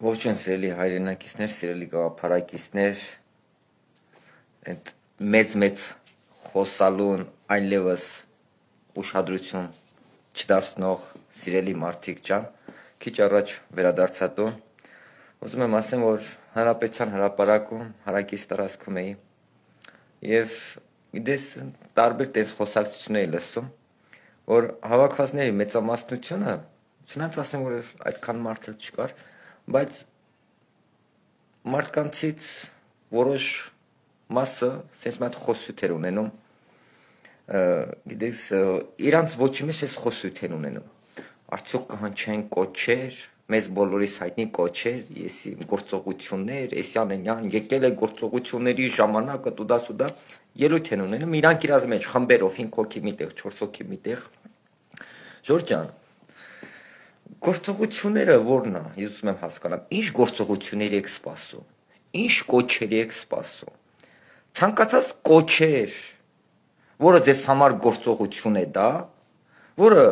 Ողջույն սիրելի հայրենակիցներ, սիրելի գաղափարակիցներ, այդ մեծ խոսալուն այլևս ուշադրություն չդարձնող սիրելի մարդիկ ջան, քիչ առաջ վերադարձա տուն, ուզում եմ ասեմ, որ Հանրապետության հրապարակում, հարակից տարածքում էի եւ գիտես տարբեր տես խոսակցություններ լսում, որ հավաքվածների մեծամասնությունը, չնայած ասեմ, որ այդքան մարդ չկար, բայց մարդկանցից որոշ մասը sense մի հատ խոսույթ էր ունենում, գիտես, իրանց ոչի մեջ էս խոսույթ են ունենում, արդյոք կհնչեն կոչեր, մեզ բոլորիս հայտնի կոչեր, եսի գործողություններ, էսյան էնյան, եկել է գործողությունների ժամանակը տուդա, ելույթ են ունենում, իրանք իրազ մեջ խմբերով 5 հոգի միտեղ, 4 հոգի միտեղ, Ժորժ ջան, գործողությունները որն է, ես ուզում եմ հասկանամ, ինչ գործողությունների եք սպասում, ինչ կոչերի եք սպասում, ցանկացած կոչեր, որը ձեզ համար գործողություն է դա, որը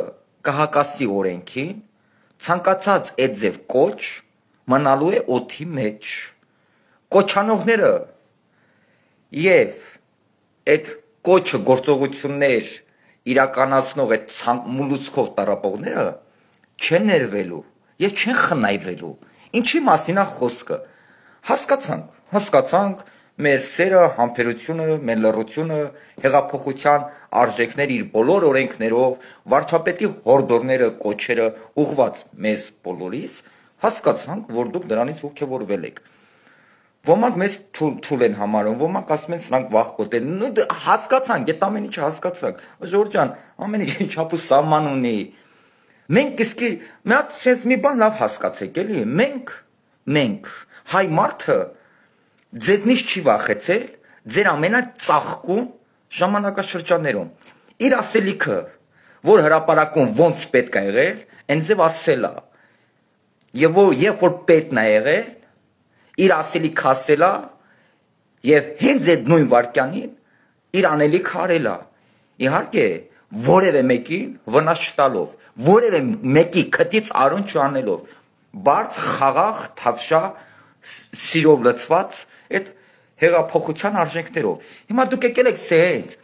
կհակասի օրենքին, ցանկացած այդ ձև կոչ մնալու է օդի մեջ, կոչանողները եւ այդ կոչը գործողություններ իրականացնող այդ մուլուցքով տառապողները չեն ներվելու եւ չեն խնայվելու, ինչի մասին է խոսքը, հասկացանք, մեր սերը, համբերությունը, մեր լռությունը, հեղափոխության արժեքները իր բոլոր օրենքներով, վարչապետի հորդորները, կոչերը ուղված մեզ բոլորիս, հասկացանք, որ դուք դրանից ողջավորվել եք։ Ոմանք մեզ թույլ են համարում, ոմանք ասում են սրանք վախկոտ են, հասկացանք, այդ ամեն ինչը հասկացանք, Ժորժ ջան, ամեն ինչի չափու սահման ունի։ Մենք իսկի մի հատ sense մի բան լավ հասկացեք, էլի, մենք հայ մարդը ձեզնից չի վախեցել ձեր ամենածաղկուն ժամանակաշրջաններում։ Իր ասելիքը, որ հրապարակում ոնց պետք է եղել, այն ձև ասել է։ Եվ երբ որ պետքն է եղել, իր ասելիքը ասել է, եւ հենց այդ նույն վարքյանին իր անելիքը արել է։ Իհարկե, որևէ մեկին վնաս չտալով, որևէ մեկի քթից արուն չանելով, բարձ խաղաղ թավշա սիրով լցված այդ հեղափոխության արժեքներով։ Հիմա դուք եկել եք սենց,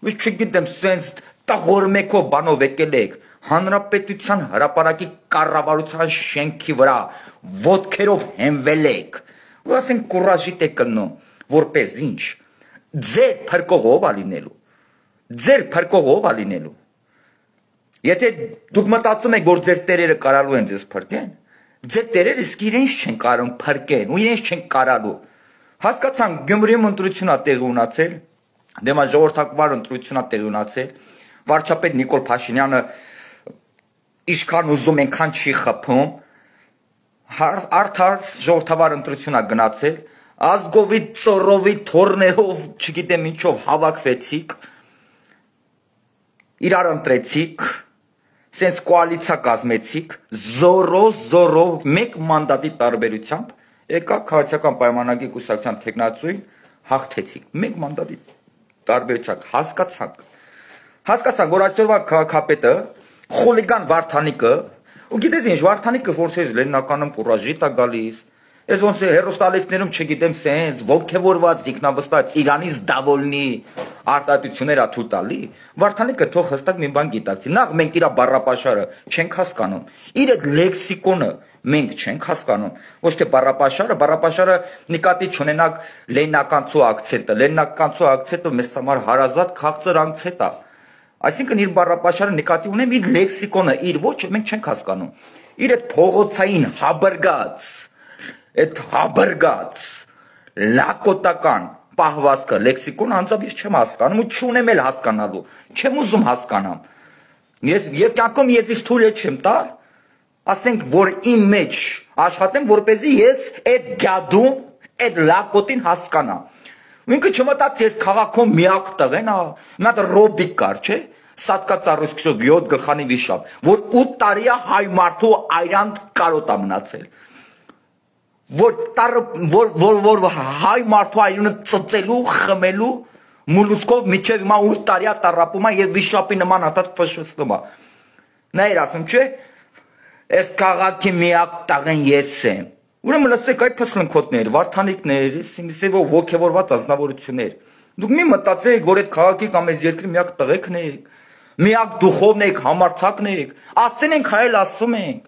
ես չգիտեմ, սենց տղորմեկով բանով եկել եք, հանրապետության հրապարակի կառավարության շենքի վրա ոտքերով հենվել եք, ու ասենք կուրաժիտ եք կնում, որպես ինչ, ձեր փրկողով ա լինելու, Եթե դուք մտածում եք, որ ձեր տերերը կարալու են ձեզ փրկեն, ձեր տերերը իսկ իրենց չեն կարող փրկեն, ու իրենց չեն կարալու։ Հասկացանք, Գյումրիում ընտրություն ա տեղի ունացել, դեմա ժողովրդավար ընտրություն ա տեղի ունացել, վարչապետ Նիկոլ Փաշինյանը ինչքան ուզում այնքան չի խփում, արդար ժողովրդավար ընտրություն ա գնացել, ազգովի ծորովի թորներով, չգիտեմ ինչով հավաքվեցիք, իրար ընտրեցիք, սենց կոալիցիա կազմեցիք, զորով մեկ մանդատի տարբերությամբ, եկաք քաղաքացիական պայմանագիր կուսակցության թեկնածուին հաղթեցիք, մեկ մանդատի տարբերությամբ, հասկացանք, որ այսօրվա քաղաքապետը, խուլիգան Վարդանիկը, ու գիտես ինչ, Վարդանիկը որսես լեննականում կուրաժիտ ա գալիս, ես ոնց է հերոստալիքներում չգիտեմ սենց, ոգևորված ինքնավստահ Իրանից դավոլնի արտահայտություններ ա թույլ տալի, Վարդանիկը թող հստակ մի բան գիտակցի, նախ մենք իր բառապաշարը չենք հասկանում, իր այդ լեքսիկոնը մենք չենք հասկանում, ոչ թե բառապաշարը նկատի չունենակ լեննականցու ակցենտը մեզ համար հարազատ քաղցր ակցենտ է, այսինքն իր բառապաշարը նկատի ունեմ իր լեքսիկոնը, իր ոճը մենք չենք հասկանում, իր այդ փողոցային հաբրգած լակոտական պահվածքը լեքսիկոն անձամբ ես չեմ հասկանում ու չունեմ էլ հասկանալու, չեմ ուզում հասկանամ, եւ կյանքում ես թույլ չեմ տալ, ասենք, որ իմ մեջ աշխատեմ, որպեսզի ես այդ գադում, այդ լակոտին հասկանամ, ու ինքը չմտածի ես քաղաքում միակ տղեն, մի հատ ռոբիկ կար, չէ, Սատկացառուց քշով 7 գլխանի վիշապ, որ 8 տարի է հայ մարդու այրանդ կարոտ ա մնացել, որ հայ մարդու այրունը ծծելու, խմելու, մուլուսկով միջև հիմա 8 տարի է տառապում է և վիշապի նման հատած ֆշշտում է, նա էր ասում, չէ, այս քաղաքի միակ տաղեն ես եմ, Ուրեմն լսեք այդ փսլնքոտներ, վարդանիկներ, իսկի ոգևորված ազնվորություններ։ Դուք մի մտածեք, որ այդ քաղաքի կամ այս երկրի միակ տղեկն եք, միակ դուխովն եք, համարձակն եք, ասեն ենք հայել ասում ենք։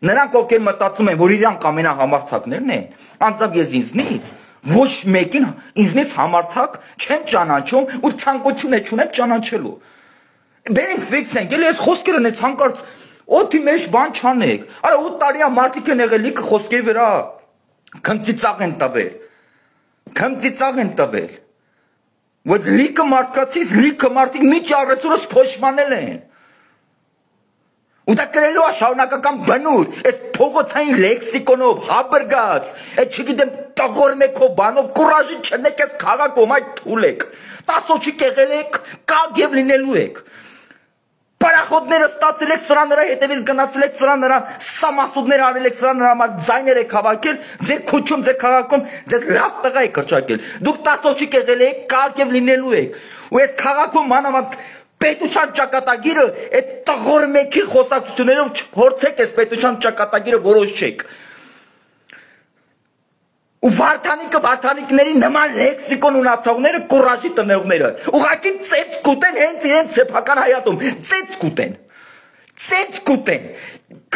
Նրանք ովքեր մտածում են, որ իրանք ամենահամարձակներն են, անձամբ ես ինձնից ոչ մեկին ինձնից համարձակ չեմ ճանաչում ու ցանկություն չունեմ ճանաչելու։ Բերենք ֆիքսենք, էլի այս խոսքերը նենց հանկարծ օդի մեջ բան չանեք։ Արա 8 տարի մարդիկ են եղել լիքը խոսքի վրա։ Քմծիծաղ են տվել։ Քմծիծաղ են տվել։ Որ լիքը մարդկացից լիքը մարդիկ միջ առեսուրս փոշմանել են։ Ու դա կրելու է շարունակական բնույթ, այս փողոցային լեքսիկոնով, հաբրգած, այդ չգիտեմ տղորմեքով բանով կուրաժի չնեք այս քաղաքում այդ թուլ եք։ 10 օչիկ եղել եք, կակ եւ լինելու եք։ Պարախոդները ստացել եք սրա նրա հետևից գնացել եք սրա նրան սամասուդներ արել եք սրա նրա համար ձայներ եք հավաքել ձեր քուչում ձեր քաղաքում ձեզ լավ տղա եք կրճակել դուք 10 օչիկ եղել եք կակ եւ լինելու եք ու այս քաղաքում մանավանդ պետության ճակատագիրը այդ տղորմեքի խոսակցություններով չփորձեք այս պետության ճակատագիրը որոշեք ու վարդանիկների նման լեքսիկոն ունացողները կուրաժի տնողները ուղղակի ծեծ կուտեն հենց իրենց սեփական հայատում ծեծ կուտեն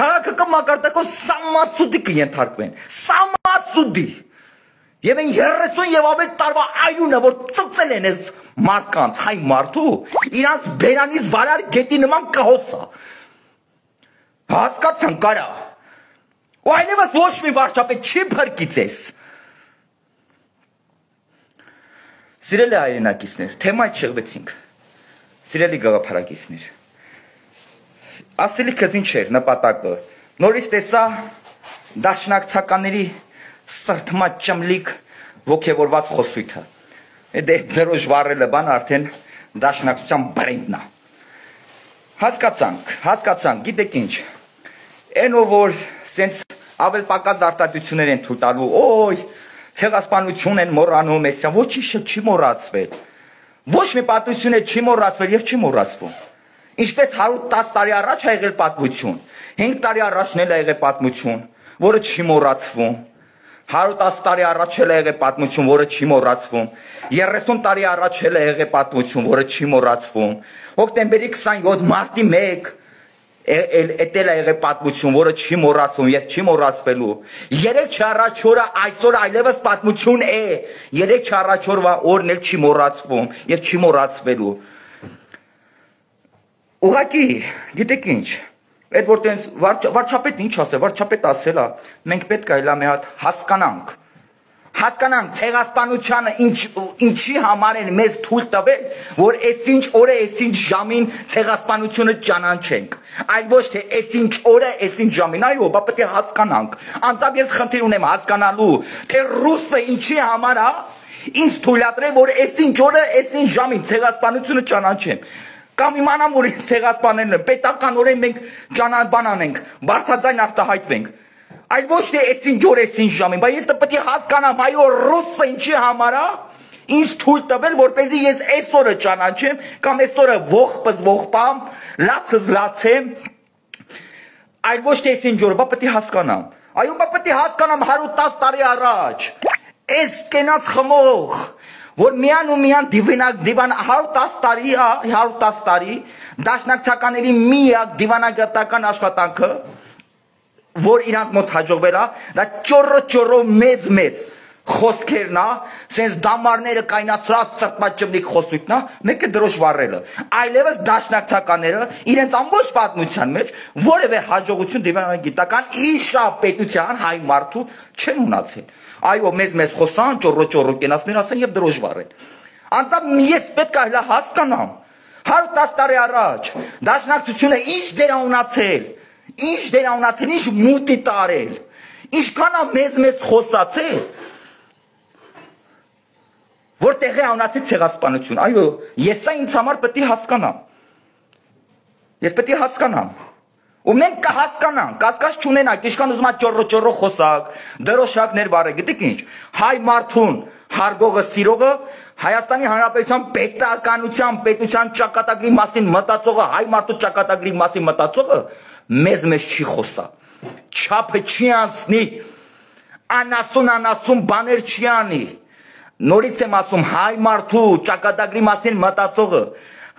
քաղաքը կմակարդակով սամասուդի կենթարկվեն սամասուդի եւ այն 30 եւ ավել տարվա այունը որ ծծել են այս մարդկանց հայ մարդու իրանց բերանից վարար գետի նման կհոսա հասկացան կարա ու այլևս ոչ մի վարչապետ չի փրկի ձեզ Սիրելի հայրենակիցներ, թեմայից շեղվեցինք, սիրելի գաղափարակիցներ, ասելիքս ինչ էր նպատակը, նորից տեսա դաշնակցականների սրտմատ ճմլիկ ոգևորված խոսույթը, դերոժ վարելը բան արդեն դաշնակցության բրենդն է, հասկացանք, գիտեք ինչ, ենով որ սենց ավել պակած արտադրություններ են թույլ տալու, օй, Ցեղասպանություն են մոռանում, այսինքն ոչինչ չի մոռացվել։ Ոչ մի պատմություն չի մոռացվել եւ չի մոռացվում։ Ինչպես 110 տարի առաջ ա եղել պատմություն, 5 տարի առաջն էլ ա եղել պատմություն, որը չի մոռացվում։ 110 տարի առաջ էլ ա եղել պատմություն, որը չի մոռացվում։ 30 տարի առաջ էլ ա եղել պատմություն, որը չի մոռացվում։ Հոկտեմբերի 27 մարտի 1 Էտել է եղել պատմություն, որը չի մոռացվում եւ չի մոռացվելու։ 3 չառաջ օրը այսօր այլևս պատմություն է։ 3 չառաջ օրվա օրն էլ չի մոռացվում եւ չի մոռացվելու։ Ուղղակի, գիտեք ինչ, այդ որ տենց վարչապետը ինչ ասել, վարչապետը ասել է, մենք պետք է մի հատ հասկանանք ցեղասպանությանը ինչի համար են մեզ թույլ տվել, որ այսինչ օրը, այսինչ ժամին ցեղասպանությունը ճանաչենք, այլ ոչ թե այսինչ օրը, այսինչ ժամին, այո, բա պետք է հասկանանք, անձամբ ես խնդիր ունեմ հասկանալու, թե ռուսը ինչի համար է, ինձ թույլատրել, որ այսինչ օրը, այսինչ ժամին ցեղասպանությունը ճանաչեմ, կամ իմանամ, որ ցեղասպաներն են, պետականորեն մենք բան անենք, բարձրաձայն արտահայտվենք Այլ ոչ թե այսինչ օր, այսինչ ժամին, բայց ես պետք է հասկանամ, այո, ռուսը ինչի համար է, ինձ թույլ տվել, որպեսզի ես այսօրը ճանաչեմ, կամ այսօրը ողբս ողբամ, լացս լացեմ, այլ ոչ թե այսինչ օրը, բա պետք է հասկանամ, այո, բա պետք է հասկանամ 110 տարի առաջ, այս կենաց խմող, որ միան ու միան դիվան 110 տարի, դաշնակցականների միակ դիվանագիտական աշխատանքը որ իրանց մոտ հաջողվել է, դա ճոռո մեծ խոսքերն է, սենց դամարները կայնացրած սրտմաճմլիկ խոսույթն է, մեկը դրոշ վառելը։ Այլևս դաշնակցականները իրենց ամբողջ պատմության մեջ որևէ հաջողություն դիվանագիտական իշապետության հայ մարդու չեն ունացել։ Այո, մեզ խոսան, ճոռո կենացներ ասեն եւ դրոշ վառեն։ Անձամբ ես պետք է հələ հասկանամ 110 տարի առաջ դաշնակցությունը ինչ դեր ունացել Ինչ դեր ունացել, ինչ մուտի տարել, ինչքան է մեզ խոսացել, որ տեղի ունացել ցեղասպանություն, այո, ես սա ինձ համար պետք է հասկանամ, ես պետք է հասկանամ, ու մենք կհասկանանք, կասկած չունենանք, ինչքան ուզում է ճոռո խոսակ, դրոշակներ վառեք, գիտեք ինչ, հայ մարդուն, հարգողը, սիրողը, Հայաստանի Հանրապետության պետականության, պետության ճակատագրի մասին մտածողը, հայ մարդու ճակատագրի մասին մտածողը մեզ չի խոսա, չափը չի անցնի, անասուն բաներ չի անի։ Նորից եմ ասում, հայ մարդու ճակատագրի մասին մտածողը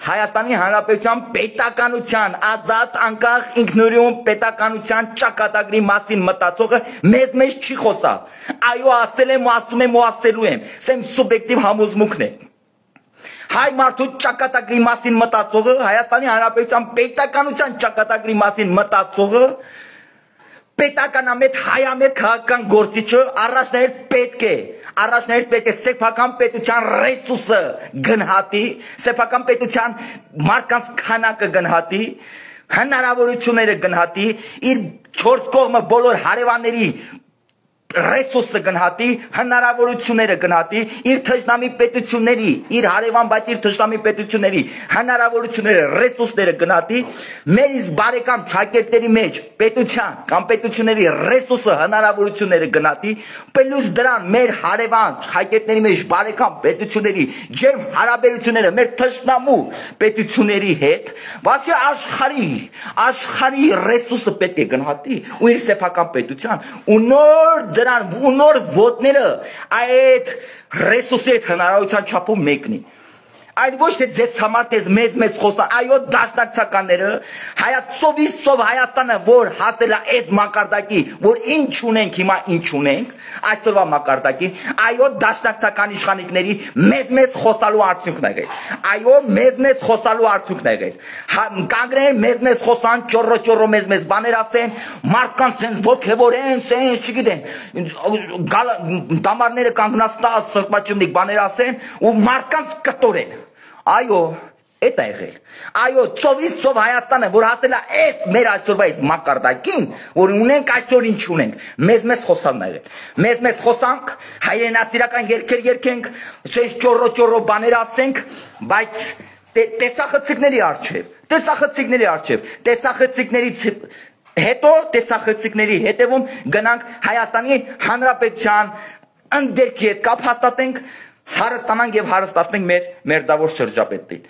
Հայաստանի Հանրապետության պետականության ազատ անկախ ինքնուրույն պետականության ճակատագրի մասին մտածողը մեզ չի խոսա։ Այո, ասել եմ ու ասում եմ ու ասելու եմ։ Սա իմ սուբյեկտիվ համոզմունքն է։ Հայ մարդու ճակատագրի մասին մտածողը, Հայաստանի Հանրապետության պետականության ճակատագրի մասին մտածողը պետականամետ հայամետ քաղաքական գործիչը առաջնահերթ պետք է սեփական պետության ռեսուրսը գնահատի, սեփական պետության մարդկանց քանակը գնահատի, հնարավորությունները գնահատի, իր 4 կողմը բոլոր հարևանների ռեսուրսը գնահատի, հնարավորությունները գնահատի, իր թշնամի պետությունների, իր հարևան բայց իր թշնամի պետությունների հնարավորությունները, ռեսուրսները գնահատի, մեր իսկ բարեկամ ճակերտների մեջ պետության կամ պետությունների ռեսուրսը, հնարավորությունները գնահատի, պլյուս դրան մեր հարևան ճակերտների մեջ բարեկամ պետությունների ջերմ հարաբերությունները մեր թշնամու պետությունների հետ, բացի աշխարհի ռեսուրսը պետք է գնահատի ու իր սեփական պետության ու նոր ոտները այդ ռեսուրսի հետ հնարավորության չափով մեկնի։ Այլ ոչ թե ձեզ համար տես մեզ խոսան, այո դաշնակցականները ծովից Հայաստանը, որ հասել է այդ մակարդակի, որ ինչ ունենք հիմա ինչ ունենք, այսօրվա մակարդակի, այո դաշնակցական իշխանիկների մեզ խոսալու արդյունքն է եղել։ Այո մեզ խոսալու արդյունքն է եղել։ Կանգնեն մեզ խոսան, ճոռո մեզ բաներ ասեն, մարդկանց sense ոգևորեն, sense չգիտեն, դամարները կանգնած տա սրտմաճմնիկ բաներ ասեն ու մարդկանց կտորեն։ Այո, էդ է եղել։ Այո, ծովից Հայաստանը, որ հասել է այս մեր այսօրվա մակարդակին, որ ունենք այսօր ինչ ունենք, մեզ խոսանն է եղել։ Մեզ խոսանք, հայրենասիրական երգեր երգենք, ճոռո բաներ ասենք, բայց տեսախցիկների հետևում գնանք Հայաստանի Հանրապետության ընդերքի հետ կապ հաստատենք, հարստանանք եւ հարստացնենք մեր մերձավոր շրջապետին։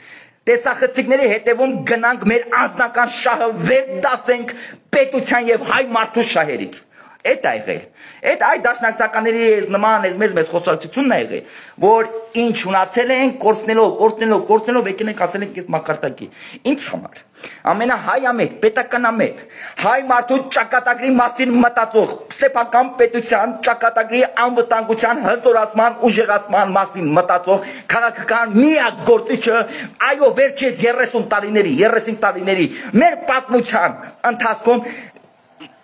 Տեսախցիկների հետևում գնանք մեր անձնական շահը վեր դասենք պետության եւ հայ մարդու շահերից։ Էդ է եղել։ Այդ դաշնակցականների նման մեզ խոսակցությունն է եղել, որ ինչ ունացել են, կորցնելով եկել ենք ասել ենք այս մակարդակի։ Ինձ համար ամենահայամետ, պետականամետ, հայ մարդու ճակատագրի մասին մտածող, սեփական պետության ճակատագրի անվտանգության հզորացման, ուժեղացման մասին մտածող քաղաքական միակ գործիչը, այո վերջերս 30 տարիների մեր պատմության ընթացքում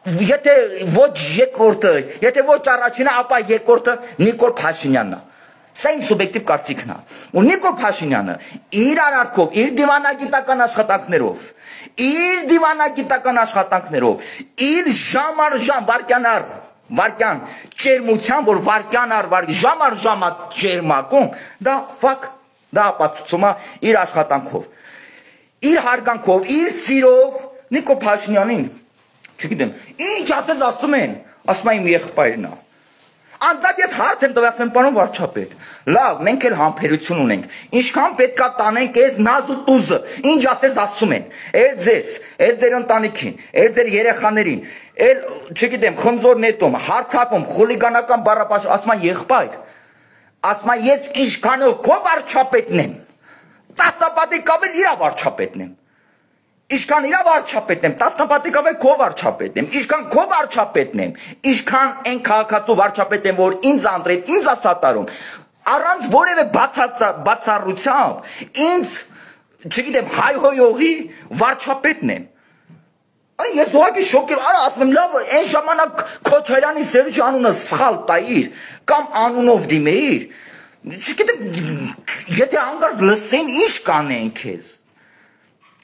Եթե ոչ երկրորդը, եթե ոչ առաջինը, ապա երկրորդը Նիկոլ Փաշինյանն է։ Սա իմ սուբյեկտիվ կարծիքն է։ Ու Նիկոլ Փաշինյանը իր արարքով, իր դիվանագիտական աշխատանքներով, իր ժամ առ ժամ, վարքյան ջերմության, որ վարքյան առ ժամ առ ժամ ջերմակում, դա ապացուցում է իր աշխատանքով, իր հարգանքով, իր սիրով Նիկոլ Փաշինյանին Չգիտեմ, ինչ ասում են իմ եղբայրն է։ Անձամբ ես հարց եմ տվել, ասեմ պարոն վարչապետ, լավ, մենք էլ համբերություն ունենք, ինչքան պետքա տանենք այս նազ ու տուզը, ինչ ասում են, էլ ձեր ընտանիքին, էլ ձեր երեխաներին, էլ չգիտեմ, խնձոր նետում, հարձակում, խուլիգանական բառապաշ, ասում եղբայր, ասում ես ինչքանով քո վարչապետն եմ, տասնապատիկ ավել իր վարչապետն եմ։ Ինչքան իր վարչապետն եմ, տասնապատիկ ավել քո վարչապետն եմ, ինչքան քո վարչապետն եմ, ինչքան այն քաղաքացու վարչապետ եմ, որ ինձ անդրետ, ինձ ասատարում, առանց որևէ բացառությամբ, ինձ, չգիտեմ, հայհոյողի վարչապետն եմ։ Ես ուղղակի շոկ եմ, ասում եմ, լավ, այն ժամանակ Քոչարյանի Սերժի անունը սխալ տայիր, կամ անունով դիմեիր, չգիտեմ, եթե հանգարց լսեն, ինչ կանեն քեզ։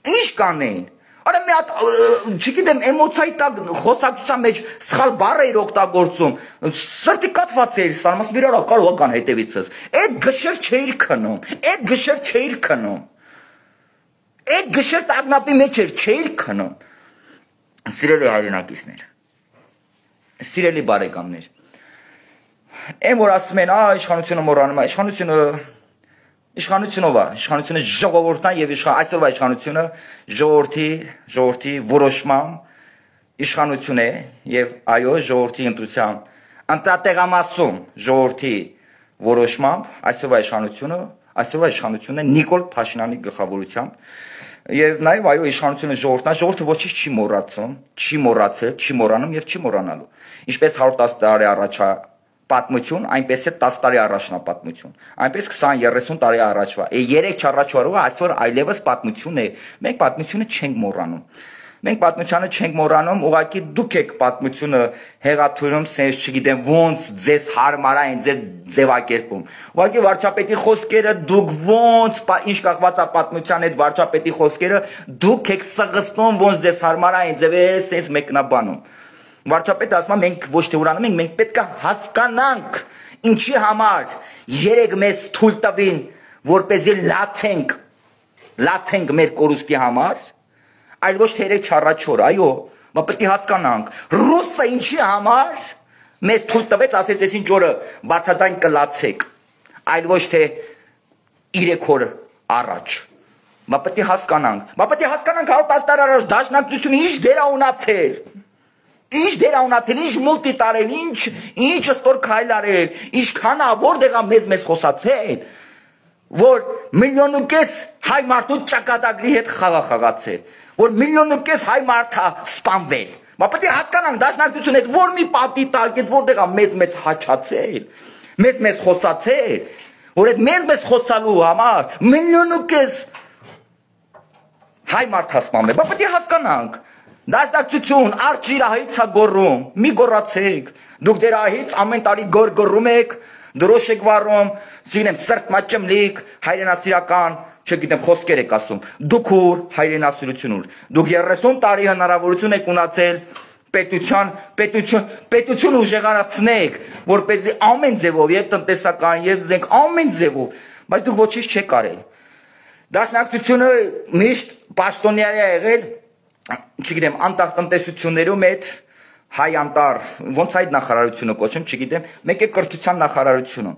Ինչ կանեն։ Արա մի հատ, չգիտեմ, էմոցիայի տակ խոսակցության մեջ սխալ բառ էիր օգտագործում, սրտի կաթված էիր ստանում, ասում իրար կարող է կան հետևիցս։ Այդ գշեր չէիր քնում։ Այդ գշեր տագնապի մեջ չէիր քնում։ Սիրելի հայրենակիցներ, սիրելի բարեկամներ, այն որ ասում են, իշխանությունը մոռանում է, իշխանությունը ժողովուրդն է եւ այսօրվա իշխանությունը ժողովրդի որոշմամբ իշխանություն է եւ այո ժողովրդի ընտրության Ընտրատեղամասում ժողովրդի որոշմամբ այսօրվա իշխանությունը Նիկոլ Փաշինյանի գլխավորությամբ եւ նաեւ այո իշխանությունը ժողովրդը ոչինչ չի մոռացել, չի մոռանում եւ չի մոռանալու։ Ինչպես 110 տարի առաջ պատմություն, այնպես է 10 տարի առաջնա պատմություն, այնպես 20-30 տարի առաջվա։ 3 չառաջվա այսօր այլևս պատմություն է։ Մենք պատմությունը չենք մոռանում։ Մենք պատմությանը չենք մոռանում, ուղղակի դուք եք պատմությունը հեղաթյուրում, sense չգիտեմ ոնց ձեզ հարմար է ձեր ձևակերպում։ Ուղղակի վարչապետի խոսքերը դուք ոնց ինչ կախված է պատմության այդ վարչապետի խոսքերը դուք եք սղստում ոնց ձեզ հարմար է ձև է sense մեկնաբանում։ Վարչապետը ասում է մենք ոչ թե ուրանում ենք, մենք պետք է հասկանանք ինչի համար երեք մեզ թույլ տվին, որպեսզի լացենք մեր կորուստի համար, այլ ոչ թե 3 չառաջոր, այո, բայց պետք է հասկանանք, ռուսը ինչի համար մեզ թույլ տվեց, ասեց այսինչ օրը բարձրաձայն կլացեք, այլ ոչ թե 3 օր առաջ։ Բայց պետք է հասկանանք, 110 տարի առաջ դաշնակցությունը ինչ դեր ա ունացել։ Ինչ դեր ունացել, ինչ մուտի տարել, ինչ ստոր քայլ արել, ինչքան որտեղ է մեզ խոսացել, որ 1.5 միլիոն հայ մարդու ճակատագրի հետ խաղացել, որ 1.5 միլիոն հայ մարդ է սպանվել։ Բայց պետք է հասկանանք դաշնակցությունը այդ որ մի պատի տակ այդ որտեղ է մեզ հաչացել, մեզ խոսացել, որ այդ մեզ խոսալու համար 1.5 միլիոն հայ մարդ է սպանվել։ Բայց պետք է հասկանանք դաշնակցություն արջիրահից է գոռում, մի գոռացեք, դուք դեր ահից ամեն տարի գոռում եք, դրոշ եք վառում, չգիտեմ սրտմաճմլիկ, հայրենասիրական, չգիտեմ խոսքեր եք ասում, դուք ուր հայրենասիրություն ուր, դուք 30 տարի հնարավորություն եք ունացել պետություն ուժեղացնեք, որպեսզի ամեն ձևով եւ տնտեսական եւ զենք ամեն ձևով, բայց դուք ոչինչ չեք արել։ Դաշնակցությունը միշտ պաշտոնյա է եղել չգիտեմ, անտառ տնտեսություններում այդ հայ անտառ, ոնց այդ նախարարությունը կոչում, չգիտեմ, մեկ է կրթության նախարարությունում։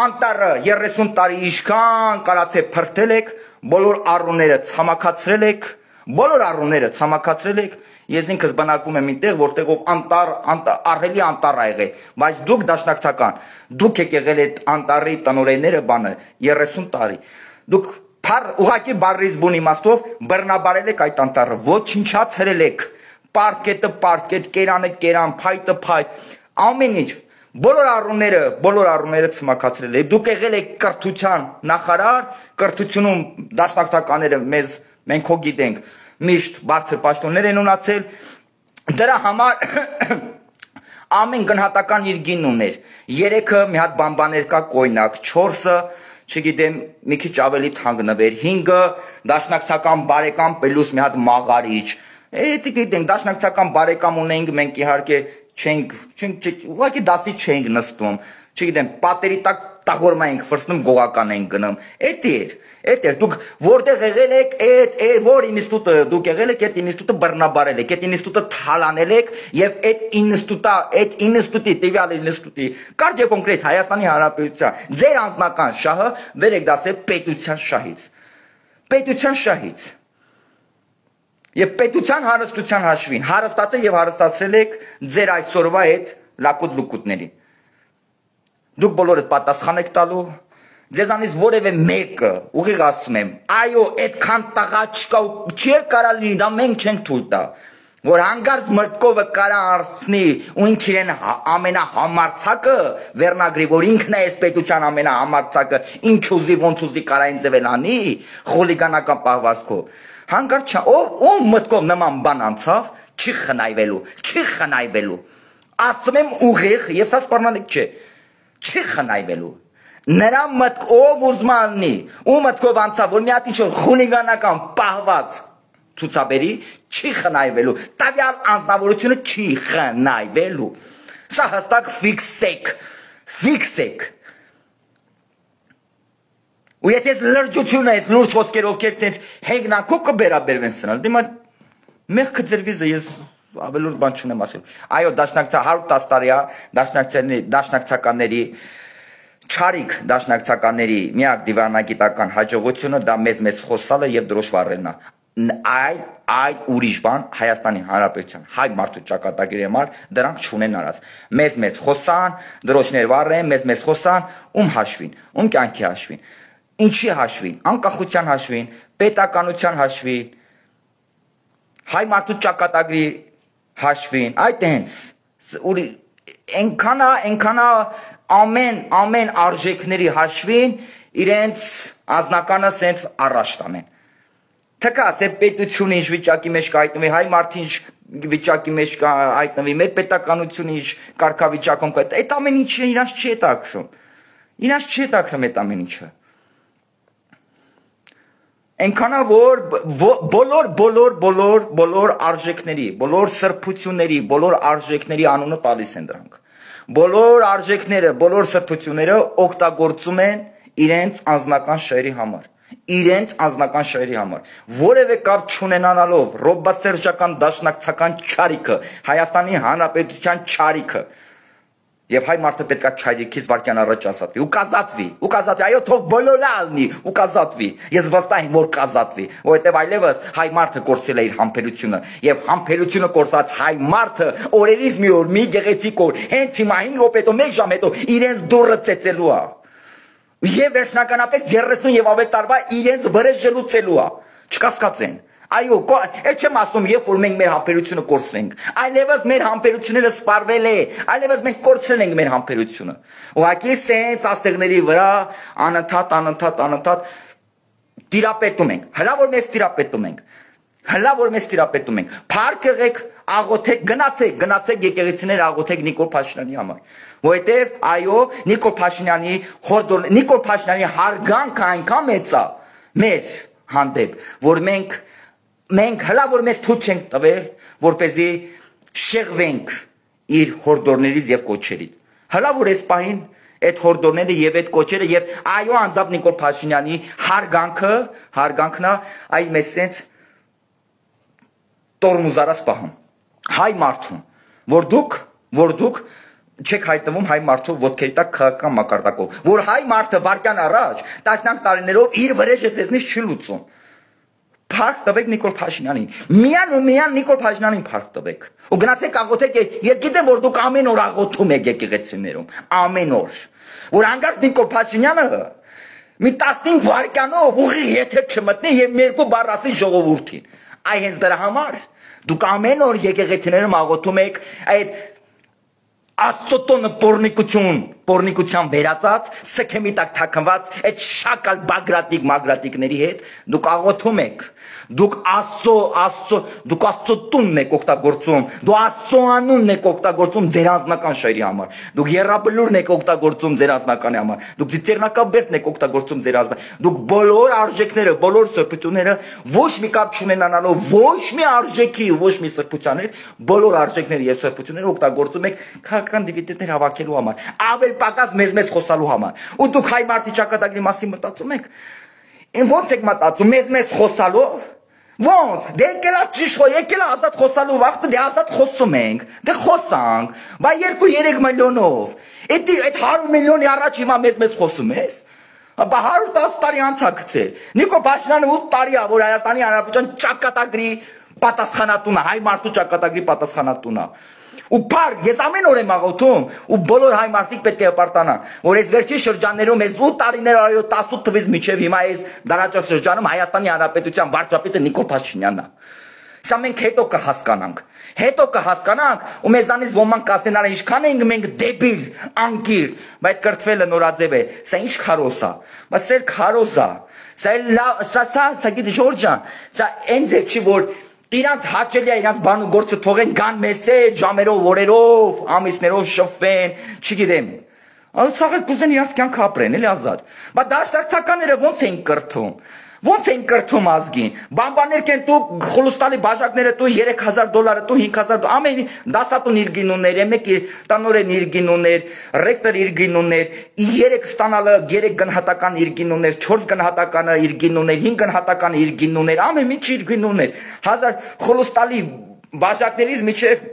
Անտառը 30 տարի ինչքան կարացե փրթել եք, բոլոր առունները ցամաքացրել եք, ես ինքս բնակվում եմ այնտեղ, որտեղով ահռելի անտառ ա եղել, բայց դուք դաշնակցական, դուք եք եղել այդ անտառի տնօրենները բանը 30 տարի։ Դուք ուղղակի բառից բուն իմաստով բռնաբարել եք այդ անտառը, ոչնչացրել եք, պարկետը, կերանը, փայտը, ամեն ինչ, բոլոր առունները ցմաքացրել եք, դուք եղել եք կրթության նախարար, կրթությունում դաշնակցականները մենք հո գիտենք, միշտ բարձր պաշտոններ են ունացել, դրա համար ամեն գնահատական իր գինն ուներ, 3-ը մի հատ բամբաներ կա կոյնակ, 4-ը չգիտեմ, մի քիչ ավելի թանկ նվեր, 5-ը դաշնակցական բարեկամ պլյուս մի հատ մաղարիչ։ Էդի գիտենք, դաշնակցական բարեկամ ունենք, մենք իհարկե ուղղակի դասի չենք նստում, չգիտեմ, պատերի տակ տաղորմա ենք ֆրստում, գողական ենք գնում։ Էդ էր, դուք որտեղ եղել եք, որ ինստիտուտը դուք եղել եք, այդ ինստիտուտը բռնաբարել եք, այդ ինստիտուտը թալանել եք եւ այդ ինստիտուտի, տվյալ ինստիտուտի, կարճ եւ կոնկրետ Հայաստանի Հանրապետության ձեր անձնական շահը վեր եք դասել պետության շահից։ Պետության շահից։ Եվ պետության հարստության հաշվին հարստացել եւ հարստացրել եք ձեր այսօրվա այդ լակուտ լուկուտների։ Դուք բոլորդ պատասխան եք տալու, ձեզանից որևէ մեկը ուղիղ ասում եմ, այո, այդքան տղա չկա ու չի կարա լինի, դա մենք չենք թույլ տա, որ հանգարց մրտկովը կարա արցնի ու ինք իրեն ամենահամարցակը վերնագրի, որ ինքն է այս պետության ամենահամարցակը, ինչ ուզի, ոնց ուզի կարա ինձ էլ անի, խոլիգանական պահվածքով, հանգարց չա, ով մտքով նման բան անցավ, չի խնայվելու, ասում եմ ուղիղ, եւ սա սպառնալիք չէ, չի խնայվելու, նրա մտքով ուզմաննի, ու մտքով անցավ, որ մի հատ ինչ խուլիգանական պահված ցուցաբերի, չի խնայվելու, տվյալ անձնավորությունը չի խնայվելու, սա հստակ ֆիքսեք, ու եթե լրջությունը ես լուրջ ոսկերով կեզ սենց հեգնանքով կբերաբերվեն սրանց, դիմա մեղքը ձեր վիզը ես ավելորդ բան չունեմ ասել, այո դաշնակցա 110 տարի դաշնակցականների չարիք դաշնակցականների միակ դիվանագիտական հաջողությունը դա մեզ խոսալը եւ դրոշ վառելն է, այլ ուրիշ բան Հայաստանի Հանրապետության հայ մարդու ճակատագրի համար դրանք չունեն արած մեծ խոսան դրոշներ վառեն մեծ խոսան հաշվին կյանքի հաշվին ինչի հաշվին անկախության հաշվին պետականության հաշվին հայ մարդու ճակատագրի հաշվին այդ հենց այնքան ամեն արժեքների հաշվին իրենց անձնականը սենց առաջ տանեն Թեկաս է պետությունը ինչ վիճակի մեջ կհայտնվի, հայ մարդը ինչ վիճակի մեջ կհայտնվի, մեր պետականությունը ինչ կարգավիճակում կհայտնվի, այդ ամեն ինչը իրանց չի հետաքրքրում։ Իրանց չի հետաքրքրում այդ ամեն ինչը։ Այնքանա որ բոլոր արժեքների, բոլոր սրբությունների, բոլոր արժեքների անունը տալիս են դրանք։ Բոլոր արժեքները, բոլոր սրբությունները օգտագործում են իրենց անձնական շահերի համար։ Իրենց անձնական շահերի համար որևէ կապ չունենալով ռոբասերժական դաշնակցական չարիքը Հայաստանի Հանրապետության չարիքը եւ հայ մարդը պետքա չարիքից վարքյան առաջ ասատվի ու կազատվի այո թող բոլորը ալնի ու կազատվի ես վստահ եմ որ կազատվի որովհետեւ այլևս հայ մարդը կորցրել է իր համբերությունը եւ համբերությունը կորցած հայ մարդը օրերից մի օր մի գեղեցիկ օր հենց հիմա 5 րոպե հետո 1 ժամ հետո իրենց դուռը ծեծելու է Եվ վերջնականապես 30 եւ ավել տարվա իրենց վրեժելու ցելու է չկասկածեն այո այդ չեմ ասում երբ որ մենք մեր համբերությունը կորցրենք այլևս մեր համբերությունները սպառվել է այլևս մենք կորցրել ենք մեր համբերությունը ուղղակի սենց ասեղների վրա անընդհատ տիրապետում ենք հլա որ մեզ տիրապետում ենք փառք եղեք աղոթեք գնացեք եկեղեցիներ աղոթեք Նիկոլ Փաշինյանի համար Որովհետև այո Նիկոլ Փաշինյանի հարգանքը այնքան մեծ է մեր հանդեպ որ մենք հլա որ մեզ թույլ չենք տվել որպեսզի շեղվենք իր հորդորներից եւ կոչերից հլա որ այս պահին այդ հորդորները եւ այդ կոչերը եւ այո անձամբ Նիկոլ Փաշինյանի հարգանքն է այ մեզ sense տորմուզարած պահում հայ մարդուն որ դուք չեք հայտնվում հայ մարդու ոտքերի տակ քաղաքական մակարդակով որ հայ մարդը վարկյան առաջ տասնյակ տարիներով իր վրեժը ձեզնից չի լուծում Փառք տվեք Նիկոլ Փաշինյանին միան Նիկոլ Փաշինյանին փառք տվեք ու գնացեք աղոթեք ես գիտեմ որ դուք ամեն օր աղոթում եք եկեղեցիներում ամեն օր որ հանգած Նիկոլ Փաշինյանը մի 15 վարկանով ուղիղ եթեր չմտնի եւ մի երկու բառ ասի ժողովրդին այ հենց դրա համար դուք ամեն օր եկեղեցիներում աղոթում եք այդ Աստծոտոնը պորնիկության վերածած, սքեմի տակ թաքնված, այդ շակալ բագրատիկ մագրատիկների հետ, դուք աղոթում եք, դուք Աստծո տունն եք օգտագործում, դու Աստծո անունն եք օգտագործում ձեր անձնական շահերի համար, դուք եռաբլուրն եք օգտագործում ձեր անձնականի համար, դուք ծիծեռնակաբերդն եք օգտագործում ձեր դուք բոլոր արժեքները, բոլոր սրբությունները ոչ մի կապ չունենալով, ոչ մի արժեքի, ոչ մի սրբության հետ, բոլոր արժեքները եւ սրբությունները օգտագործում եք քաղաքական դիվիդենտներ հավաքելու համար, ավել պակաս մեզ խոսալու համար։ Ու դուք հայ մարդի ճակատագրի մասին մտածում եք։ Ոնց եք մտածում մեզ խոսալով։ Ոնց, դե եկելա ճիշտ, եկելա ազատ խոսալու վաղը, դե ազատ խոսում ենք, դե խոսանք, բա 2-3 միլիոնով։ Այդ 100 միլիոնի առաջ հիմա մեզ խոսում ես։ Բա 110 տարի անց է գցել։ Նիկոլ Փաշինյանը 8 տարի է, որ Հայաստանի Հանրապետության ճակատագրի պատասխանատուն է, հայ մարդու ճակատագրի պատասխանատուն է։ Ու փառք, ես ամեն օր եմ աղոթում, ու բոլոր հայ մարդիկ պետք է հպարտանան, որ այս վերջին շրջաններում այս 8 տարիներ այո 18 թվից մինչև հիմա այս դարաճար շրջանում Հայաստանի Հանրապետության վարչապետը Նիկոլ Փաշինյանն է։ Սա մենք հետո կհասկանանք, ու մեզանից ոմանք կասեն, արա ինչքան ենք մենք դեբիլ, անկիրթ, բայց կրթվելը նորաձև է, սա ինչ քարոզ է, բայց սա քարոզ է, սա գիտի Ժորժ ջան, սա այն ձև չի որ Իրանց հաճելի է իրանց բան ու գործը թողեն գան մեզ հետ ժամերով, օրերով, ամիսներով շփվեն, չգիտեմ։ Սաղ կուզեն իրանց կյանքը ապրեն, էլի ազատ։ Բայց դաշնակցականները ոնց են կրթում ազգին։ Բամբաներ կեն դու խլուստալի բաժակները դու $3000 դու $5000 ամեն դասատուն իր գինուններ, մեկ տանորեն իր գինուններ, ռեկտոր իր գինուններ, 3 ստանալը 3 գնահատական իր գինուններ, 4 գնահատականը իր գինուններ, 5 գնահատականը իր գինուններ, ամեն ինչ իր գինուններ, 1000 խլուստալի բաժակներից միջև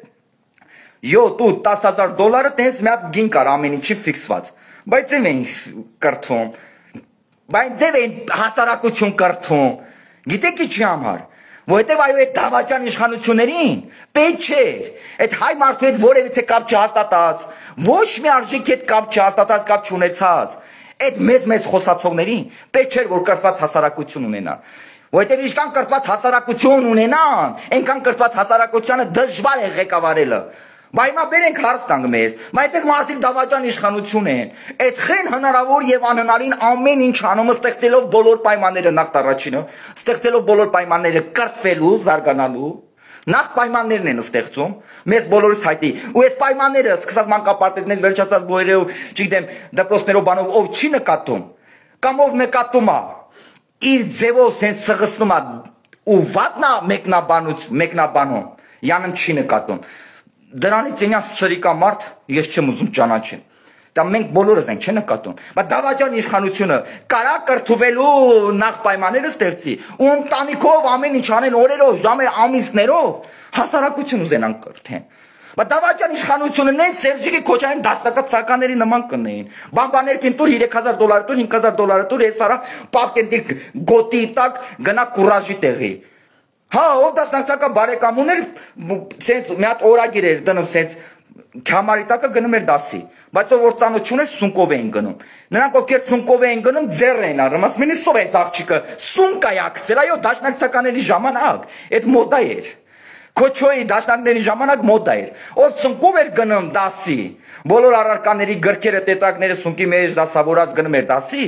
7-10,000 տես մի հատ գին կար ամեն ինչի ֆիքսված։ Բայց են կրթում Բայց ձև են հասարակություն կրթում, գիտեք ինչի համար, Որովհետև այո այդ դավաճան իշխանություններին պետք չէր այդ հայ մարդու հետ որևիցե կապ չհաստատած, ոչ մի արժեքի հետ կապ չհաստատած, կապ չունեցած, այդ մեծ խոսացողներին պետք չէր որ կրթված հասարակություն ունենան։ Որովհետև ինչքան կրթված հասարակություն ունենան, այնքան կրթված հասարակությանը դժվար է ղեկավարելը։ Բայց հիմա բերենք հարց տանք մեզ, բայց այդպես մարդիկ դավաճան իշխանություն են, այդքան հնարավոր եւ անհնարին ամեն ինչ անում ստեղծելով բոլոր պայմանները նախ առաջինը, ստեղծելով բոլոր պայմանները կրթվելու, զարգանալու, նախ պայմաններն են ստեղծում, մեզ բոլորս հայտի, ու այս պայմանները սկսած մանկապարտեզներից վերջացած բոյերով, չգիտեմ, դպրոցներով բանով ով չի նկատում, կամ ով նկատում է, իր ձևով սենց սղսնում է ու վատնա մեկնաբանում, յանն չի նկատում։ Դրանից ինձ սրիկա մարդ ես չեմ ուզում ճանաչեմ։ Դա մենք բոլորս ենք, չէ՞ նկատում։ Բայց դավաճան իշխանությունը կարա կրթվելու նախ պայմանները ստեղծի, ու ընտանիքով ամեն ինչ անեն օրերով, ժամեր, ամիսներով հասարակություն ուզենան կրթեն։ Բայց դավաճան իշխանությունն է Սերժիկի Քոչարյան դաշնակած սականների նման կնեին։ Բանբաներքին տուր $3000 տուր, $5000 տուր, ես արա պապկենտի գոտի տակ գնա կուրաժի տեղի։ Հա, ով դասնակցական բարեկամ ուներ, սենց մի հատ օրագիր էր դնում, սենց քամարի տակը գնում էր դասի, բայց ով որ ծանոթ չուներ, սունկով էին գնում։ Նրանք ովքեր սունկով էին գնում, ձեռ էին առնում, ասում են, «Սով էս աղջիկը, սունկ է ակցել», այո, դաշնակցականների ժամանակ, այդ մոդա էր։ Քոչոյի դաշնակների ժամանակ մոդա էր։ Ով սունկով էր գնում դասի, բոլոր առարկաների գրքերը, տետրակները սունկի մեջ դասավորած գնում էր դասի,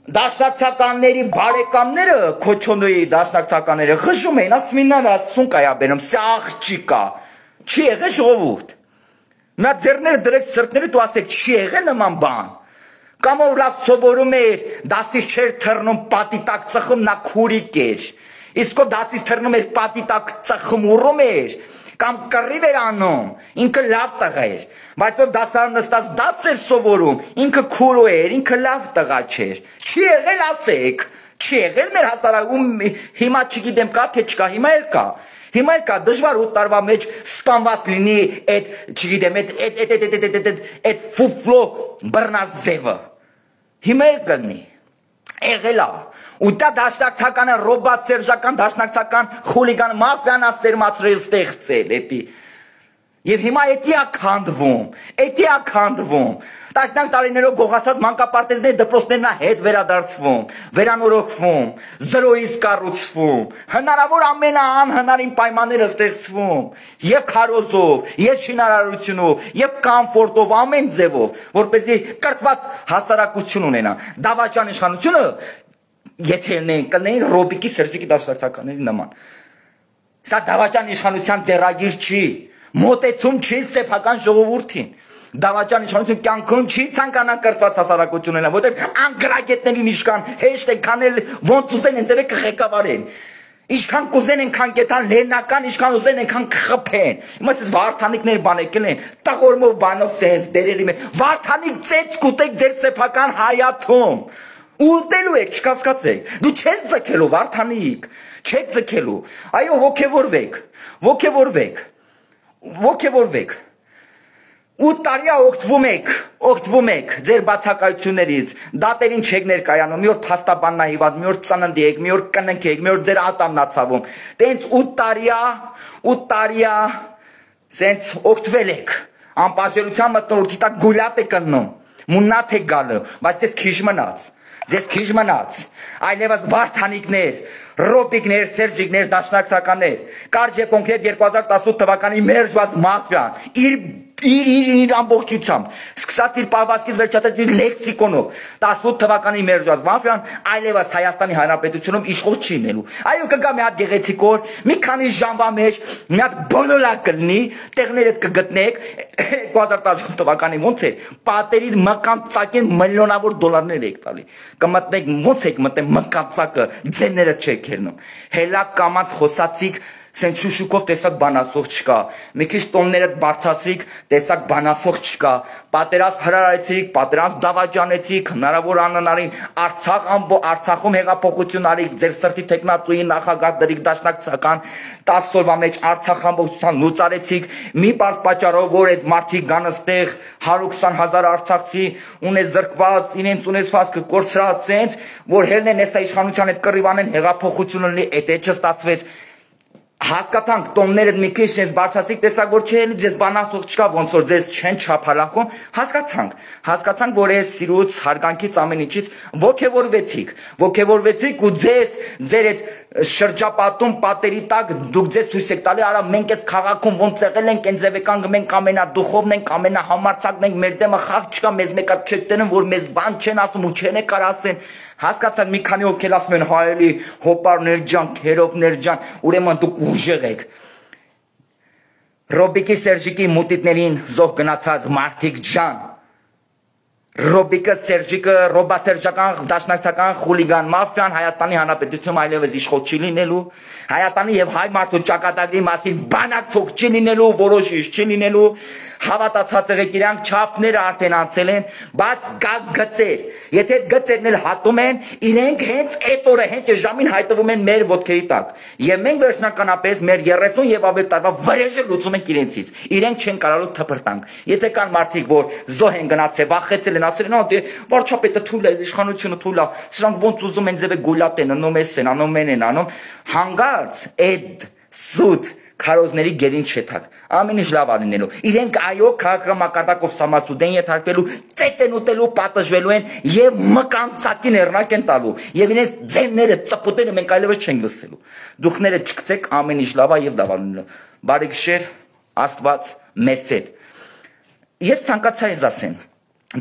դաշնակցականների բարեկամները, Քոչոնոյի դաշնակցականները խշում էին, ասում են նա սունկ է բերում, սա աղջիկա, չի եղել ժողովուրդ։ Նա ձեռները դրեք սրտներիդ ու ասեք, չի եղել նման բան։ Կամ ով լավ սովորում էր, դասից չէր թռնում, պատի տակ ծխում, նա քուրիկ էր։ Իսկ ով դասից թռնում էր, պատի տակ ծխում, ուռում էր, կամ կռիվ էր անում, ինքը լավ տղա էր, բայց ով դասարան նստած դաս էր սովորում, ինքը քուրո էր, ինքը լավ տղա չէր։ Չի եղել ասեք, չի եղել մեր հասարակում, հիմա չգիտեմ կա թե չկա, հիմա էլ կա։ Հիմա էլ կա դժվար 8 տարվա մեջ սպանված լինի այդ, չգիտեմ, այդ ֆուֆլո բռնած ձևը։ Հիմա էլ կլինի։ Եղել է։ Ու դա դաշնակցականը ռոբատ սերժական դաշնակցական խուլիգան մաֆիան ասերմացրել ստեղծել էդի։ Եվ հիմա էդի է քանդվում։ Տասնյակ տարիներով գողացած մանկապարտեզների դպրոցներն է հետ վերադարձվում, վերանորոգվում, զրոյից կառուցվում, հնարավոր ամենաանհնարին պայմանները ստեղծվում, եւ քարոզով, եւ շինարարությունով, եւ կոմֆորտով, ամեն ձևով, որպեսզի կրթված հասարակություն ունենան։ Դավաճան իշխանությունը եթե կնեին Ռոբիկի Սերժիկի դաշնակցականների նման։ Սա դավաճան իշխանության ձեռագիր չի, մոտեցում չի սեփական ժողովրդին։ Դավաճան իշխանություն կյանքում չի ցանկանա կրթված հասարակություն ունենա, որտեղ անգրագետներին իշքան հեշտ են քանել, ոնց ուզեն ինձ է կղեկավարեն։ Ինչքան կուզեն ենքան կետան լենական, ինչքան ուզեն ենքան կխփեն։ Հիմա ես վարդանիկներ բան եկել են, տաղորմով բանով սենց դերերի մեջ։ Վարդանիկ ծեծ կուտեք ձեր սեփական հայաթում։ Ուտելու եք, չկասկածեք։ Դու չես ձգելու վարդանիկ, չեք ձգելու։ Այո, ոգևորվեք։ 8 տարիա օգտվում եք ձեր բացակայություններից, դատերին չեք ներկայանում, մի օր փաստաբանն է հիվանդ, մի օր ծննդի եք, մի օր կննք եք, մի օր ձեր ատամն է ցավում։ Տենց 8 տարիա սենց օգտվել եք, անպաշտպանության մտնորդի տակ գուլատ եք կննում, մուննաթ եք գալու, բայց ձեզ քիչ մնաց, այլևս վարդանիկներ, Ռոբիկներ, Սերժիկներ, դաշնակցականներ, կարճ է կոնկրետ 2018 թվականի մերժված մաֆիան, իր ամբողջությամբ, սկսած իր պահվածքից վերջացած իր լեքսիկոնով, 18 թվականի մերժված մաֆիան այլևս Հայաստանի Հանրապետությունում իշխող չի լինելու։ Այո, կգա մի հատ գեղեցիկ օր, մի քանի ժամվա մեջ, մի հատ բոլորակ կլինի, տեղներդ կգտնեք, 2018 թվականի ոնց էր, պատերի մկանցակեն միլիոնավոր դոլարներ եք տալի։ Կմտնեք, ոնց եք մտնել մկանցակը, ձեները չեք հելնում։ Հելակ կամած խոսացիք Սենց շուշուկով տեսակ բանասող չկա, մի քիչ տոններդ բարձրացրիք, տեսակ բանասող չկա, պատերազմ հրարեցիք, պատերազմ դավաճանեցիք, հնարավոր անհնարին Արցախում հեղափոխություն արիք, ձեր սրտի թեկնածուի նախագահ դրիք դաշնակցական 10 օրվա մեջ Արցախ ամբողջությամբ լուծարեցիք, մի բարձ պատճառով, որ այդ մարդիկ գան այստեղ 120,000 արցախցի ունես զրկված, իրենց ունեցվածքը կորցրած սենց, որ հելնեն հեսա իշխանության հետ կռիվանեն հեղափոխություն լինի, այդ չստացվեց։ Հասկացանք տոնները մի քիչ sense բարձրացիք, տեսակ որ չէ, ձեզ բանասող չկա, ոնց որ ձեզ չեն չափալախում, հասկացանք, որ այս սիրուց, հարգանքից ամեն ինչից ոգևորվեցիք ու ձեր այդ շրջապատում պատերի տակ դուք ձեզ ցույց եք տալի, արա մենք այս քաղաքում ոնց եղել ենք, այն ձևեկան մենք ամենադուխովն ենք, ամենահամարցակն ենք, մեր դեմը խաղ չկա, մեզ մեկա չեք տնում, որ մեզ բան չեն ասում ու չեն կար ասեն։ Հասկացան մի քանի ոգել ասում են հայելի հոպարներ ջան, քերոկներ ջան, ուրեմն դուք ուժեղ եք։ Ռոբիկի Սերժիկի մուտիտներին զոհ գնացած մարդիկ ջան։ Ռոբիկը Սերժիկը ռոբասերժական դաշնակցական խուլիգան մաֆիան Հայաստանի Հանրապետությունում այլևս իշխող չի լինելու, Հայաստանի եւ հայ մարդու ճակատագրի մասին բանակցող չի լինելու, որոշիչ չի լինելու, հավատացած եղեք իրանք չափները արդեն անցել են, բայց կա գծեր, եթե այդ գծերն էլ հատում են, իրենք հենց այդ օրը հենց այս ժամին հայտնվում են մեր ոտքերի տակ, եւ մենք վերջնականապես մեր 30 եւ ավելի տարվա վրեժը լուծում ենք իրենցից, իրենք չեն կարողանում թփրտանք, եթե կան մարդիկ, որ զոհ են գնացել, վախեցել են, ասել են, դե վարչապետը թույլ է, իշխանությունը թույլ է, սրանք ոնց ուզում են ձևը գոլատ են, անում են, անում են, հանգարց այդ սուտ քարոզների գերին չեթակ, ամեն ինչ լավ անելու, իրենք այո քաղաքամակարդակով սամասուդեն եթարկվելու, ծեծեն ուտելու, պատժվելու են եւ մկանցակին հեռնակ են տալու եւ իրենց ձենները, ծպուտները մենք այլևս չենք լսելու, դուխները չկցեք, ամեն ինչ լավ է եւ լավ անելու, բարի գիշեր, Աստված մեզ հետ, ես ցանկացա ինձ ասեմ,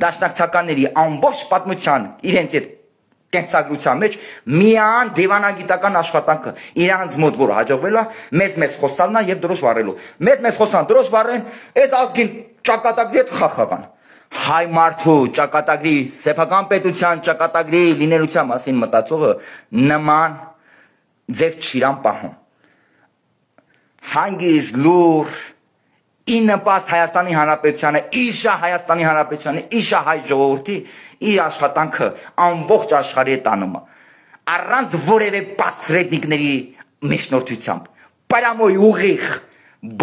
դաշնակցականների ամբողջ պատմության իրենց այդ կենսագրության մեջ միան դիվանագիտական աշխատանքը իրանց մոտ որ հաջողվել է մեզ խոսալն է եւ դրոշ վառելու մեզ խոսան դրոշ վառեն այս ազգին ճակատագրի հետ խախաղան հայ մարդու ճակատագրի սեփական պետության ճակատագրի լինելության մասին մտածողը նման ձև չիրան պահում հանգիս լուր իննպաստ Հայաստանի Հանրապետությանը, իշա Հայաստանի Հանրապետությանը, իշա հայ ժողովրդի իր աշխատանքը ամբողջ աշխարհի հետ անում է։ Առանց որևէ պասրեդնիկների մեջնորդությամբ, պարամոյ ուղիղ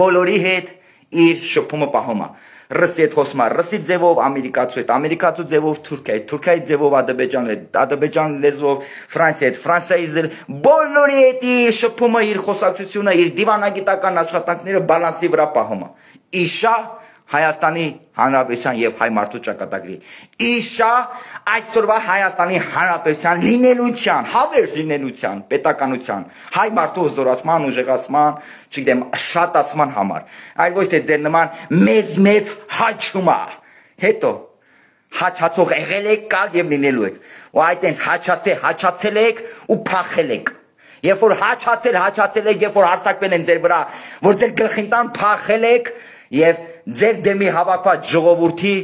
բոլորի հետ իր շփումը պահում է։ Ռուսի հետ խոսում է ռուսի ձևով, ամերիկացու հետ ամերիկացու ձևով, Թուրքիայի ձևով, ադրբեջան լեզվով, Ֆրանսիայի հետ ֆրանսիայի բոլորի հետ իր շփումը, իր խոսակցությունը, իր դիվանագիտական աշխատանքները բալանսի վրա պահում է։ Իշա Հայաստանի Հանրապետության եւ հայ մարդու ճակատագրի։ Իշա այսօրվա Հայաստանի Հանրապետության լինելության, հավերժ լինելության, պետականության, հայ մարդու զորացման, ուժեղացման, չգիտեմ, շատացման համար։ Այլ ոչ թե ձեր նման մեծ հաչումա։ Հետո հաչացող եղել եք, կար եւ լինելու եք։ Ու այտենց հաչացել եք ու փախել եք։ Երբ որ հաչացել եք, երբ որ հարձակվել են ձեր վրա, որ ձեր գլխին տան փախել եք եւ ձեր դեմի հավաքված ժողովրդի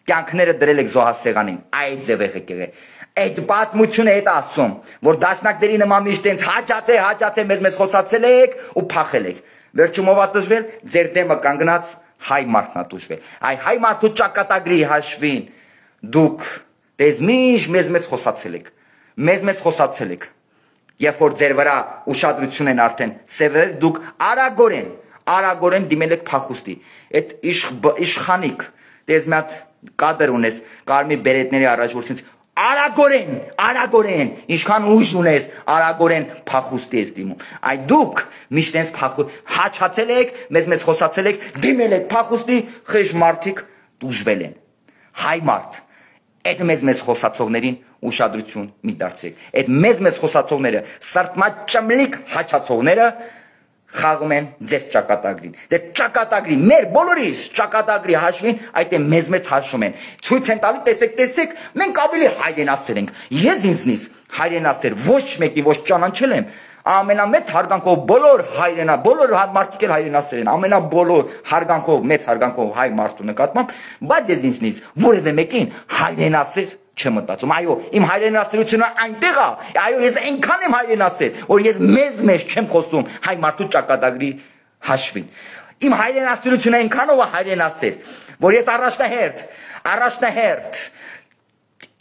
կյանքները դրել եք զոհասեղանին, այդ ձևեղ եք եղել։ Այդ պատմությունը հետ ասում, որ դաշնակների նման միշտ տենց հաճացե մեզ խոսացել եք ու փախել եք։ Վերջում ով է տուժվել, ձեր դեմը կանգնած հայ մարդն է տուժվել։ Այ հայ մարդու ճակատագրի հաշվին դուք դες մեզ խոսացել եք։ Մեզ խոսացել եք։ Երբ որ ձեր վրա ուշադրություն են արդեն սևել, դուք արագորեն դիմել եք փախուստի։ Այդ իշխանիկ, դες մի հատ կադր ունես, կարմիր բերետների առաջ որսից արագորեն, ինչքան ուժ ունես, արագորեն փախուստի ես դիմում։ Այ դուք միշտ այնպես հաչացել եք, մեզ խոսացել եք, դիմել եք փախուստի, խեժ մարդիկ տուժվել են։ Հայ մարդ, այդ մեզ խոսացողներին ուշադրություն մի դարձրեք։ Այդ մեզ խոսացողները, սրտմաճմլիկ հաչացողները խաղում են ձեր ճակատագրին։ Ձեր ճակատագրի, մեր բոլորիս ճակատագրի հաշվին այդ մեզ հաշվում են։ Ցույց են տալի, տեսեք, մենք ավելի հայրենասեր ենք։ Ես ինձնից հայրենասեր ոչ մեկի ոչ ճանաչել եմ։ Ամենամեծ հարգանքով բոլոր մարդիկ էլ հայրենասեր են, ամենաբոլոր հարգանքով, մեծ հարգանքով հայ մարդու նկատմամբ, բայց ես ինձնից որևէ մեկին հայրենասեր չեմ մտածում, այո, իմ հայրենասիրությունը այնտեղ է, այո, ես այնքան եմ հայրենասեր, որ ես մեզ չեմ խոսում հայ մարդու ճակատագրի հաշվին։ Իմ հայրենասիրությունը այնքանով է հայրենասեր, որ ես առաջնահերթ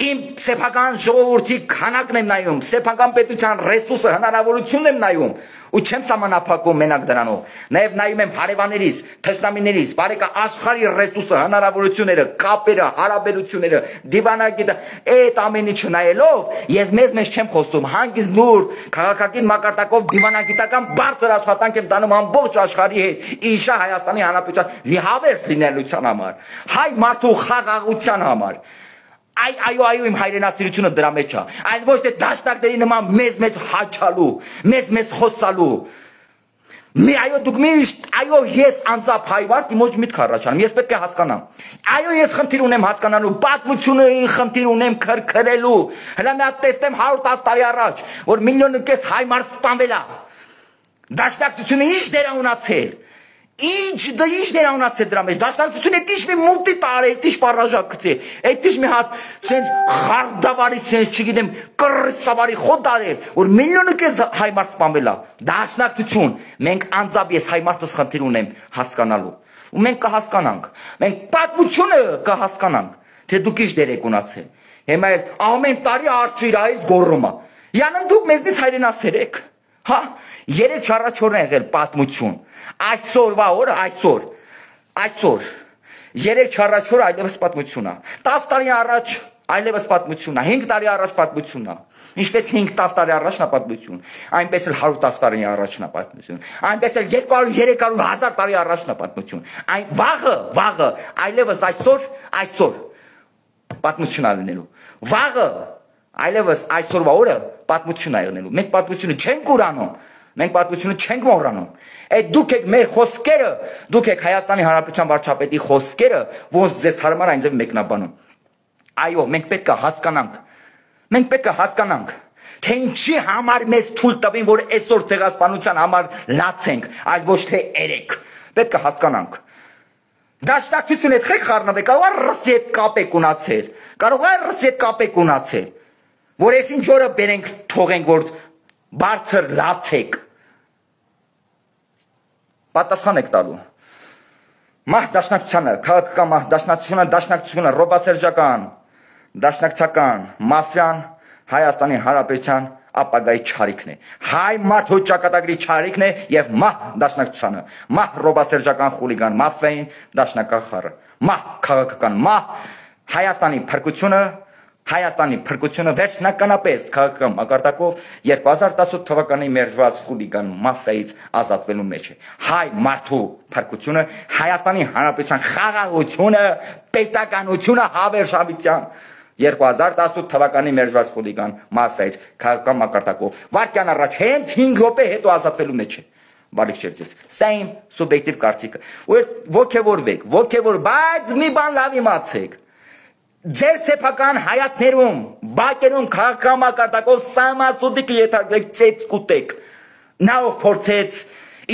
իմ սեփական ժողովրդի քանակն եմ նայում, սեփական պետության ռեսուրսը, հնարավորությունն եմ նայում ու չեմ սահմանափակվում մենակ դրանով։ Նաև նայում եմ հարևաններիս, թշնամիներիս, բարեկա աշխարհի ռեսուրսը, հնարավորությունները, կապերը, հարաբերությունները, դիվանագիտը, այդ ամեն ինչը նայելով ես մեզ չեմ խոսում, հանգիստ նուրբ, քաղաքակիր մակարդակով դիվանագիտական բարձր աշխատանք եմ տանում ամբողջ աշխարհի հետ, իշա Հայաստանի Հանրապետության լիհավերժ լինելության համար, հայ մարդու խաղաղության համար։ Այո, իմ հայրենասիրությունը դրա մեջ է, այլ ոչ թե դաշնակների նման մեզ հաչալու, մեզ խոսալու։ Այո, դուք միշտ, այո, ես անձամբ հայ մարդ, իմ ոչ միտք առաջանում, ես պետք է հասկանամ։ Այո, ես խնդիր ունեմ հասկանալու, պատմությունը խնդիր ունեմ քրքրելու։ Հələ մի հատ տեսնեմ 110 տարի առաջ, որ 1.5 միլիոն հայ մարդ սպանվել է։ Դաշնակցությունը ինչ դեր է ունեցել։ Ինչ դեր ունացել դրա մեջ, դաշնակցությունը դիշ մի մուտի տարել, դիշ պարաժակցի, այդ դիշ մի հատ սենց խարդավարի սենց չգիտեմ կռսավարի խոտ արել, որ 1.5 միլիոն հայ մարդ սպանվել է, դաշնակցություն, մենք անձամբ ես հայ մարդս խնդիր ունեմ հասկանալու, ու մենք կհասկանանք, մենք պատմությունը կհասկանանք, թե դուք ինչ դեր եք ունացել, հիմա էլ ամեն տարի արջիր այս գոռումը, յանում դուք մեզնից հայրենասեր եք, հա, 3-4 օր է եղել պատմություն, այսօրվա օրը այսօր 3-4 օր այլևս պատմություն է 10 տարի առաջ այլևս պատմություն է 5 տարի առաջ պատմություն է ինչպես 5-10 տարի առաջն է պատմություն այնպես էլ 110 տարի առաջն է պատմություն այնպես էլ 200-300 հազար տարի առաջն է պատմություն այն վաղը այլևս այսօր պատմություն է լինելու վաղը այլևս այսօրվա օրը պատմություն է եղնելու մենք պատմությունը չենք ուրանում մենք պատմությունը չենք մոռանում այդ դուք եք մեր խոսքերը դուք եք Հայաստանի Հանրապետության վարչապետի խոսքերը ոնց ձեզ հարմար այն ձև մեկնաբանում այո մենք պետք է հասկանանք թե ինչի համար մեզ թույլ տվին որ այսօր ցեղասպանության համար լացենք այլ ոչ թե երեք պետք է հասկանանք դաշնակցությունը այդ խեք խառնվել կարող է ռսի հետ կապ եք ունացել որ այս ինչ օրը բերենք թողենք որ բարձր լացեք պատասխան եք տալու մահ դաշնակցությանը քաղաքական մահ դաշնակցությունը ռոբասերժական դաշնակցական մաֆիան Հայաստանի Հանրապետության ապագայի չարիքն է հայ մարդու ճակատագրի չարիքն է եւ մահ դաշնակցությանը մահ ռոբասերժական խուլիգան մաֆիային դաշնակահ խառը մահ քաղաքական մահ Հայաստանի փրկությունը վերջնականապես քաղաքական մակարդակով 2018 թվականի մերժված խուլիգան մաֆիայից ազատվելու մեջ է հայ մարդու փրկությունը Հայաստանի Հանրապետության խաղաղությունը պետականությունը հավերժավիճան 2018 թվականի մերժված խուլիգան մաֆիայից քաղաքական մակարդակով վարկյան առաջ հենց 5 րոպե հետո ազատվելու մեջ է բարիք չէ ձեզ սա իմ սուբյեկտիվ կարծիքը ոգևորվեք բայց մի բան լավ իմացեք ձեր սեփական հայատներում, բակերում քաղաքական մակարդակով սամասուդիկը եթարկվեք ծեծ կուտեք նա ով փորձեց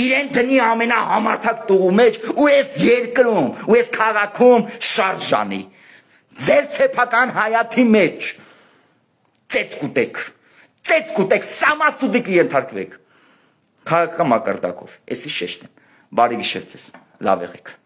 իրեն տնի ամենահամարձակ տուղու մեջ ու այս երկրում ու այս քաղաքում շարժանի ձեր սեփական հայատի մեջ ծեծ կուտեք սամասուդիկը եթարկվեք քաղաքական մակարդակով էսի շեշտն եմ բարի գիշեր ձեզ լավ եղեք